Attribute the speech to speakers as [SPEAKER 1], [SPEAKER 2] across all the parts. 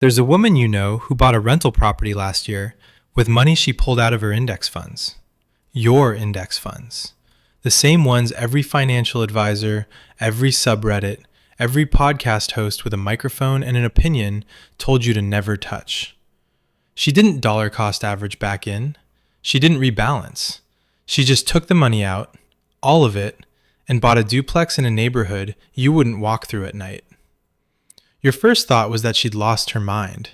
[SPEAKER 1] There's a woman you know who bought a rental property last year with money she pulled out of her index funds. Your index funds. The same ones every financial advisor, every subreddit, every podcast host with a microphone and an opinion told you to never touch. She didn't dollar cost average back in. She didn't rebalance. She just took the money out, all of it, and bought a duplex in a neighborhood you wouldn't walk through at night. Your first thought was that she'd lost her mind.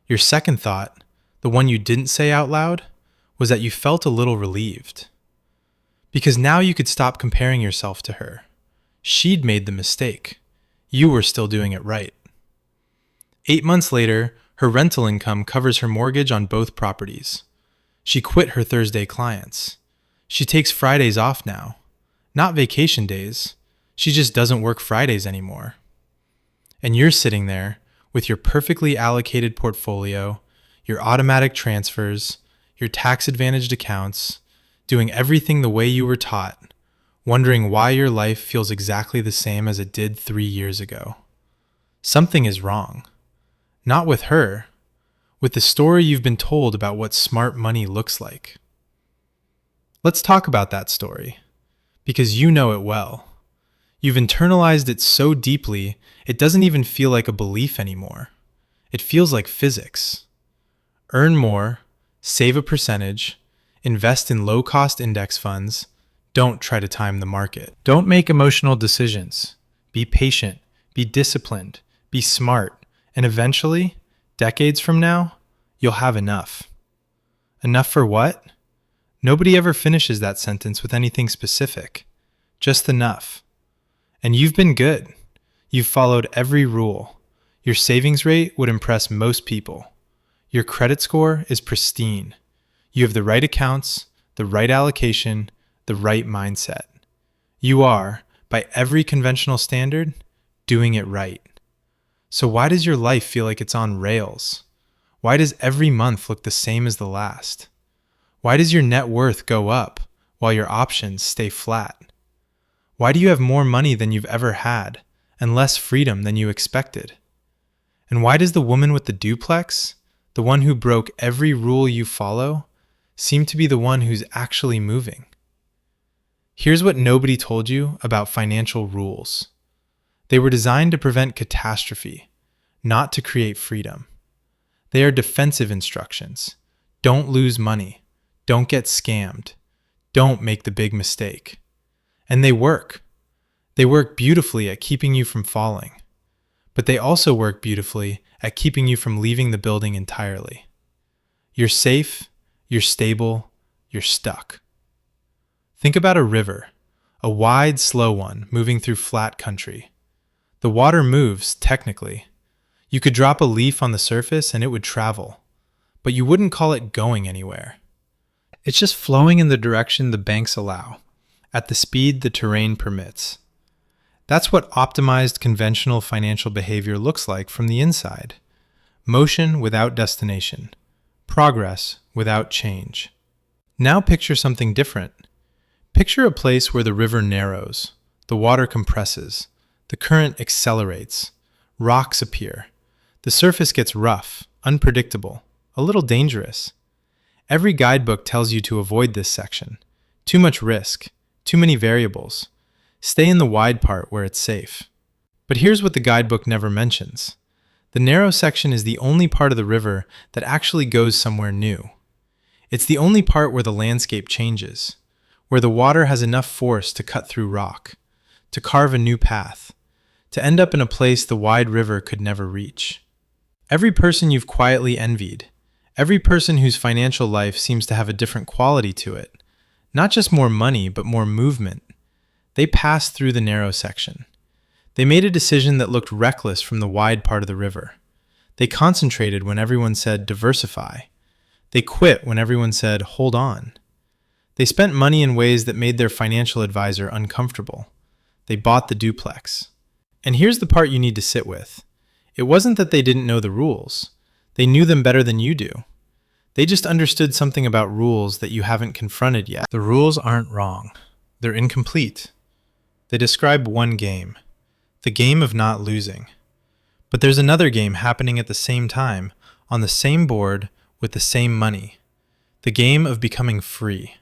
[SPEAKER 1] Your second thought, the one you didn't say out loud, was that you felt a little relieved. Because now you could stop comparing yourself to her. She'd made the mistake. You were still doing it right. 8 months later, her rental income covers her mortgage on both properties. She quit her Thursday clients. She takes Fridays off now. Not vacation days. She just doesn't work Fridays anymore. And you're sitting there with your perfectly allocated portfolio, your automatic transfers, your tax-advantaged accounts, doing everything the way you were taught, wondering why your life feels exactly the same as it did 3 years ago. Something is wrong. Not with her, with the story you've been told about what smart money looks like. Let's talk about that story, because you know it well. You've internalized it so deeply, it doesn't even feel like a belief anymore. It feels like physics. Earn more, save a percentage, invest in low-cost index funds. Don't try to time the market. Don't make emotional decisions. Be patient, be disciplined, be smart, and eventually, decades from now, you'll have enough. Enough for what? Nobody ever finishes that sentence with anything specific. Just enough. And you've been good. You've followed every rule. Your savings rate would impress most people. Your credit score is pristine. You have the right accounts, the right allocation, the right mindset. You are, by every conventional standard, doing it right. So why does your life feel like it's on rails? Why does every month look the same as the last? Why does your net worth go up while your options stay flat? Why do you have more money than you've ever had and less freedom than you expected? And why does the woman with the duplex, the one who broke every rule you follow, seem to be the one who's actually moving? Here's what nobody told you about financial rules. They were designed to prevent catastrophe, not to create freedom. They are defensive instructions. Don't lose money. Don't get scammed. Don't make the big mistake. And they work. They work beautifully at keeping you from falling. But they also work beautifully at keeping you from leaving the building entirely. You're safe, you're stable, you're stuck. Think about a river, a wide, slow one moving through flat country. The water moves, technically. You could drop a leaf on the surface and it would travel, but you wouldn't call it going anywhere. It's just flowing in the direction the banks allow, at the speed the terrain permits. That's what optimized conventional financial behavior looks like from the inside. Motion without destination. Progress without change. Now picture something different. Picture a place where the river narrows, the water compresses, the current accelerates, rocks appear, the surface gets rough, unpredictable, a little dangerous. Every guidebook tells you to avoid this section. Too much risk. Too many variables. Stay in the wide part where it's safe. But here's what the guidebook never mentions. The narrow section is the only part of the river that actually goes somewhere new. It's the only part where the landscape changes, where the water has enough force to cut through rock, to carve a new path, to end up in a place the wide river could never reach. Every person you've quietly envied, every person whose financial life seems to have a different quality to it, not just more money, but more movement. They passed through the narrow section. They made a decision that looked reckless from the wide part of the river. They concentrated when everyone said diversify. They quit when everyone said hold on. They spent money in ways that made their financial advisor uncomfortable. They bought the duplex. And here's the part you need to sit with. It wasn't that they didn't know the rules. They knew them better than you do. They just understood something about rules that you haven't confronted yet. The rules aren't wrong. They're incomplete. They describe one game, the game of not losing. But there's another game happening at the same time, on the same board, with the same money. The game of becoming free.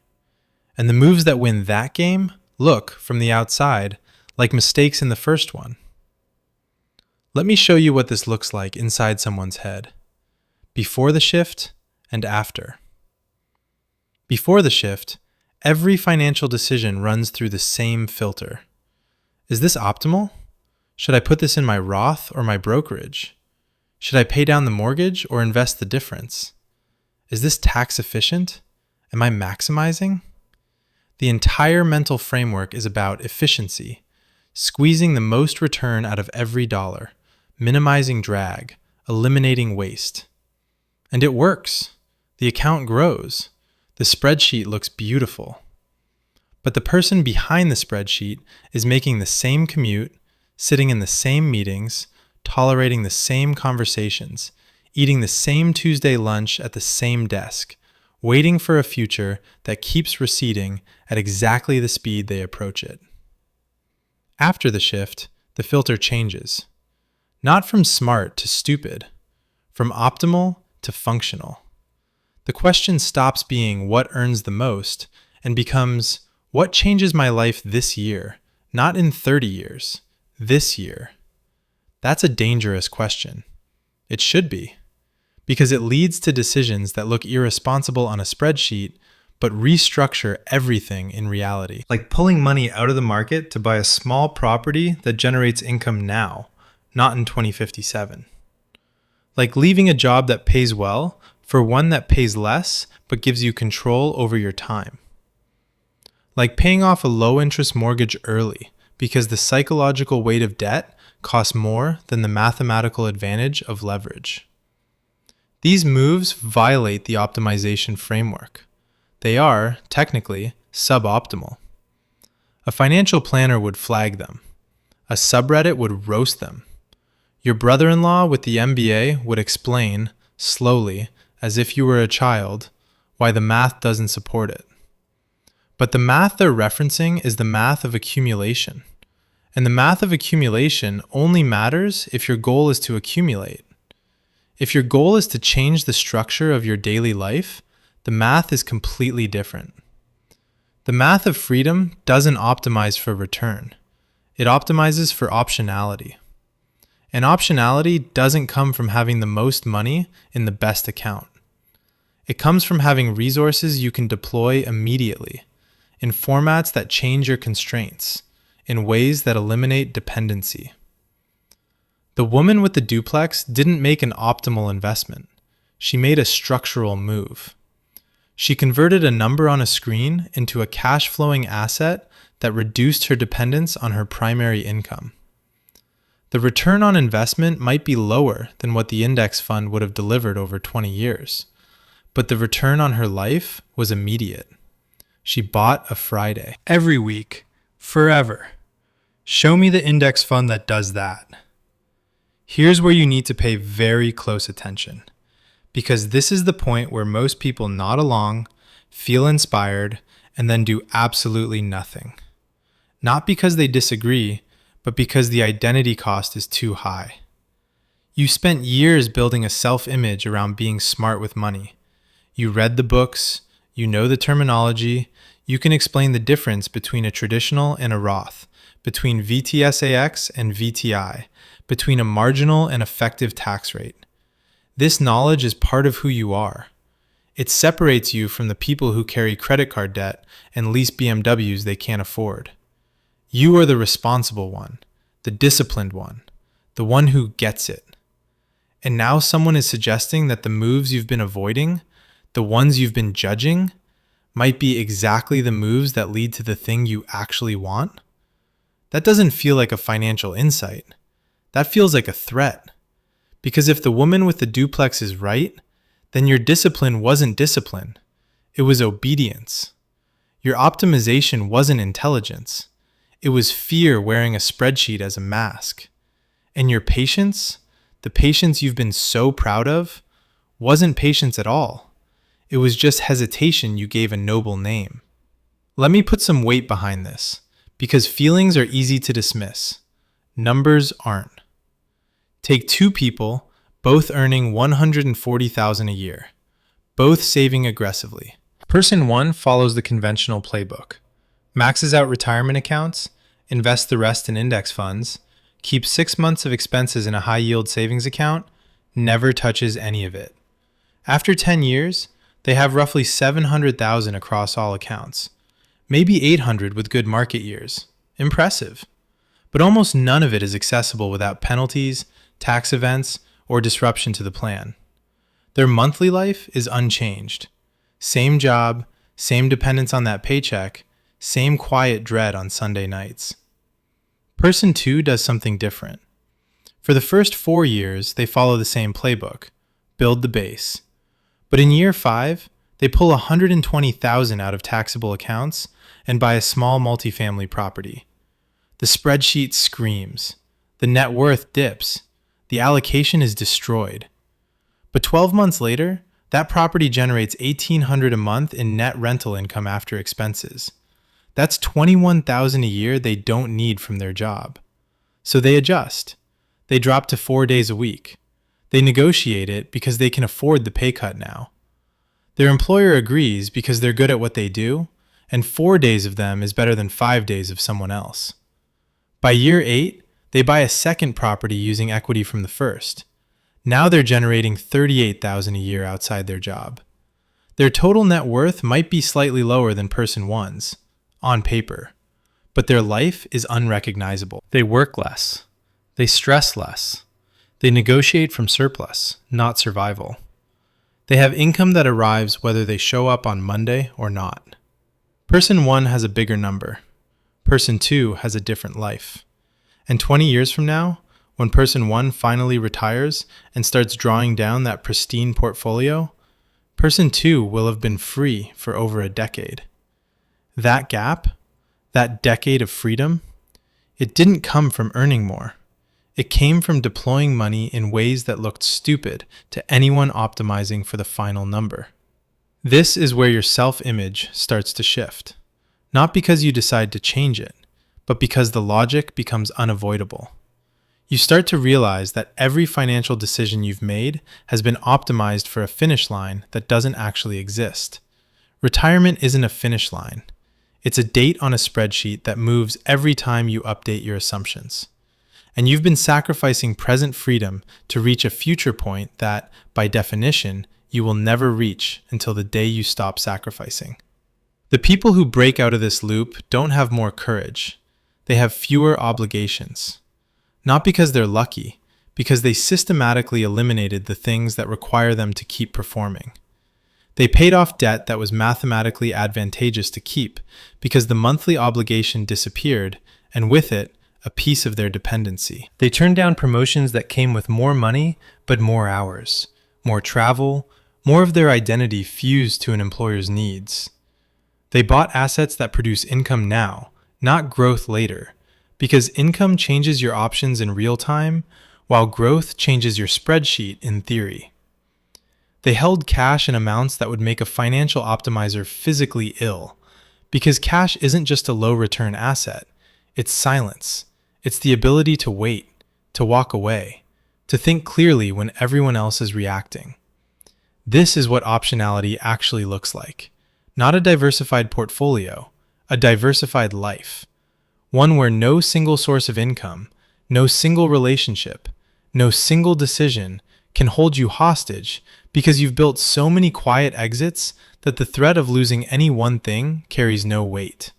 [SPEAKER 1] And the moves that win that game look, from the outside, like mistakes in the first one. Let me show you what this looks like inside someone's head. Before the shift and after. Before the shift, every financial decision runs through the same filter. Is this optimal? Should I put this in my Roth or my brokerage? Should I pay down the mortgage or invest the difference? Is this tax efficient? Am I maximizing? The entire mental framework is about efficiency, squeezing the most return out of every dollar, minimizing drag, eliminating waste. And it works. The account grows. The spreadsheet looks beautiful. But the person behind the spreadsheet is making the same commute, sitting in the same meetings, tolerating the same conversations, eating the same Tuesday lunch at the same desk, waiting for a future that keeps receding at exactly the speed they approach it. After the shift, the filter changes. Not from smart to stupid, from optimal to functional. The question stops being what earns the most and becomes what changes my life this year, not in 30 years, this year. That's a dangerous question. It should be, because it leads to decisions that look irresponsible on a spreadsheet, but restructure everything in reality. Like pulling money out of the market to buy a small property that generates income now, not in 2057. Like leaving a job that pays well for one that pays less but gives you control over your time. Like paying off a low-interest mortgage early because the psychological weight of debt costs more than the mathematical advantage of leverage. These moves violate the optimization framework. They are, technically, suboptimal. A financial planner would flag them. A subreddit would roast them. Your brother-in-law with the MBA would explain, slowly, as if you were a child, why the math doesn't support it. But the math they're referencing is the math of accumulation. And the math of accumulation only matters if your goal is to accumulate. If your goal is to change the structure of your daily life, the math is completely different. The math of freedom doesn't optimize for return. It optimizes for optionality. And optionality doesn't come from having the most money in the best account. It comes from having resources you can deploy immediately, in formats that change your constraints, in ways that eliminate dependency. The woman with the duplex didn't make an optimal investment. She made a structural move. She converted a number on a screen into a cash-flowing asset that reduced her dependence on her primary income. The return on investment might be lower than what the index fund would have delivered over 20 years, but the return on her life was immediate. She bought a Friday. Every week, forever. Show me the index fund that does that. Here's where you need to pay very close attention, because this is the point where most people nod along, feel inspired, and then do absolutely nothing. Not because they disagree, but because the identity cost is too high. You spent years building a self-image around being smart with money. You read the books, you know the terminology, you can explain the difference between a traditional and a Roth, between VTSAX and VTI, between a marginal and effective tax rate. This knowledge is part of who you are. It separates you from the people who carry credit card debt and lease BMWs they can't afford. You are the responsible one, the disciplined one, the one who gets it. And now someone is suggesting that the moves you've been avoiding, the ones you've been judging, might be exactly the moves that lead to the thing you actually want? That doesn't feel like a financial insight. That feels like a threat. Because if the woman with the duplex is right, then your discipline wasn't discipline. It was obedience. Your optimization wasn't intelligence. It was fear wearing a spreadsheet as a mask. And your patience, the patience you've been so proud of, wasn't patience at all. It was just hesitation you gave a noble name. Let me put some weight behind this, because feelings are easy to dismiss. Numbers aren't. Take two people, both earning $140,000 a year, both saving aggressively. Person 1 follows the conventional playbook, maxes out retirement accounts, invests the rest in index funds, keeps 6 months of expenses in a high-yield savings account, never touches any of it. After 10 years, they have roughly $700,000 across all accounts, maybe $800,000 with good market years. Impressive. But almost none of it is accessible without penalties, tax events, or disruption to the plan. Their monthly life is unchanged. Same job, same dependence on that paycheck, same quiet dread on Sunday nights. Person 2 does something different. For the first 4 years, they follow the same playbook, build the base. But in year 5, they pull $120,000 out of taxable accounts and buy a small multifamily property. The spreadsheet screams. The net worth dips. The allocation is destroyed. But 12 months later, that property generates $1,800 a month in net rental income after expenses. That's $21,000 a year they don't need from their job. So they adjust. They drop to 4 days a week. They negotiate it because they can afford the pay cut now. Their employer agrees because they're good at what they do, and 4 days of them is better than 5 days of someone else. By year 8, they buy a second property using equity from the first. Now they're generating $38,000 a year outside their job. Their total net worth might be slightly lower than person 1's, on paper, but their life is unrecognizable. They work less. They stress less. They negotiate from surplus, not survival. They have income that arrives whether they show up on Monday or not. Person 1 has a bigger number. Person 2 has a different life. And 20 years from now, when person 1 finally retires and starts drawing down that pristine portfolio, person 2 will have been free for over a decade. That gap, that decade of freedom, it didn't come from earning more. It came from deploying money in ways that looked stupid to anyone optimizing for the final number. This is where your self-image starts to shift. Not because you decide to change it, but because the logic becomes unavoidable. You start to realize that every financial decision you've made has been optimized for a finish line that doesn't actually exist. Retirement isn't a finish line. It's a date on a spreadsheet that moves every time you update your assumptions. And you've been sacrificing present freedom to reach a future point that, by definition, you will never reach until the day you stop sacrificing. The people who break out of this loop don't have more courage. They have fewer obligations. Not because they're lucky, because they systematically eliminated the things that require them to keep performing. They paid off debt that was mathematically advantageous to keep because the monthly obligation disappeared, and with it, a piece of their dependency. They turned down promotions that came with more money, but more hours, more travel, more of their identity fused to an employer's needs. They bought assets that produce income now, not growth later, because income changes your options in real time, while growth changes your spreadsheet in theory. They held cash in amounts that would make a financial optimizer physically ill, because cash isn't just a low-return asset, it's silence. It's the ability to wait, to walk away, to think clearly when everyone else is reacting. This is what optionality actually looks like. Not a diversified portfolio, a diversified life. One where no single source of income, no single relationship, no single decision can hold you hostage because you've built so many quiet exits that the threat of losing any one thing carries no weight.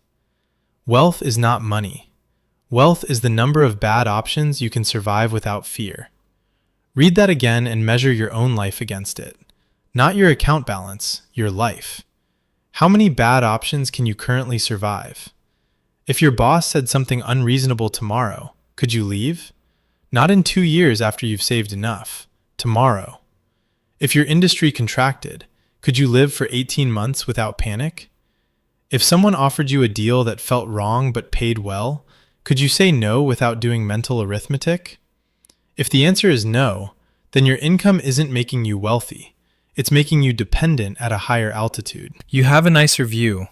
[SPEAKER 1] Wealth is not money. Wealth is the number of bad options you can survive without fear. Read that again and measure your own life against it. Not your account balance, your life. How many bad options can you currently survive? If your boss said something unreasonable tomorrow, could you leave? Not in 2 years after you've saved enough. Tomorrow. If your industry contracted, could you live for 18 months without panic? If someone offered you a deal that felt wrong but paid well, could you say no without doing mental arithmetic? If the answer is no, then your income isn't making you wealthy. It's making you dependent at a higher altitude. You have a nicer view,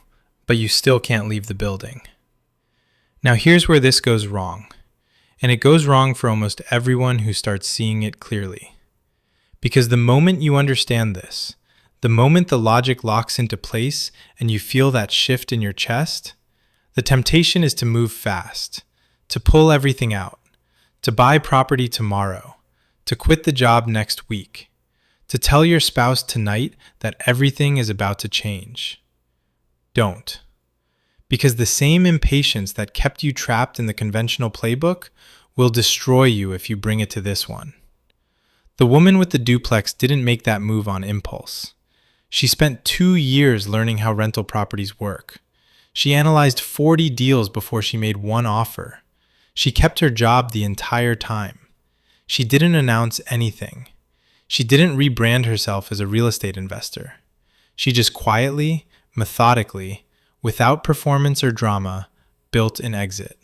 [SPEAKER 1] but you still can't leave the building. Now here's where this goes wrong. And it goes wrong for almost everyone who starts seeing it clearly. Because the moment you understand this, the moment the logic locks into place and you feel that shift in your chest, the temptation is to move fast, to pull everything out, to buy property tomorrow, to quit the job next week, to tell your spouse tonight that everything is about to change. Don't. Because the same impatience that kept you trapped in the conventional playbook will destroy you if you bring it to this one. The woman with the duplex didn't make that move on impulse. She spent 2 years learning how rental properties work. She analyzed 40 deals before she made one offer. She kept her job the entire time. She didn't announce anything. She didn't rebrand herself as a real estate investor. She just quietly, methodically, without performance or drama, built an exit.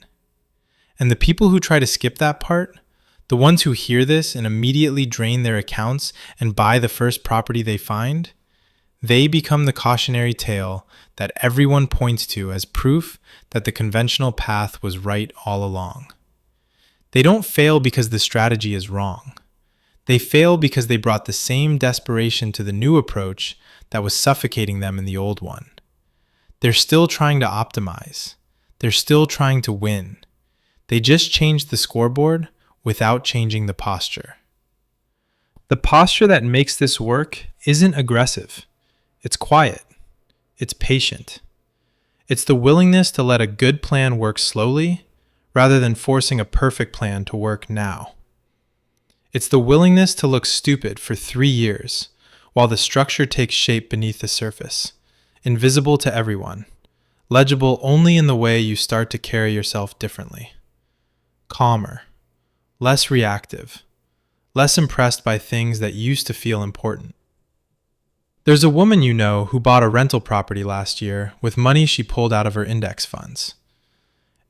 [SPEAKER 1] And the people who try to skip that part, the ones who hear this and immediately drain their accounts and buy the first property they find, they become the cautionary tale that everyone points to as proof that the conventional path was right all along. They don't fail because the strategy is wrong. They fail because they brought the same desperation to the new approach that was suffocating them in the old one. They're still trying to optimize. They're still trying to win. They just changed the scoreboard without changing the posture. The posture that makes this work isn't aggressive. It's quiet. It's patient. It's the willingness to let a good plan work slowly rather than forcing a perfect plan to work now. It's the willingness to look stupid for 3 years while the structure takes shape beneath the surface, invisible to everyone, legible only in the way you start to carry yourself differently. Calmer, less reactive, less impressed by things that used to feel important. There's a woman you know who bought a rental property last year with money she pulled out of her index funds.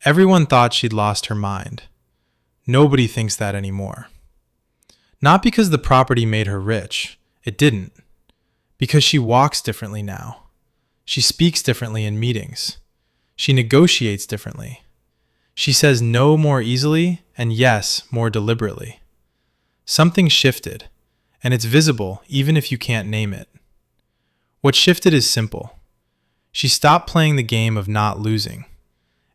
[SPEAKER 1] Everyone thought she'd lost her mind. Nobody thinks that anymore. Not because the property made her rich, it didn't. Because she walks differently now. She speaks differently in meetings. She negotiates differently. She says no more easily and yes more deliberately. Something shifted, and it's visible even if you can't name it. What shifted is simple. She stopped playing the game of not losing,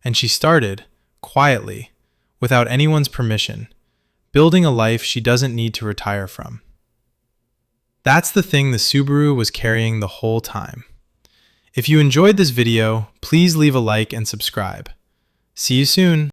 [SPEAKER 1] and she started, quietly, without anyone's permission, building a life she doesn't need to retire from. That's the thing the Subaru was carrying the whole time. If you enjoyed this video, please leave a like and subscribe. See you soon.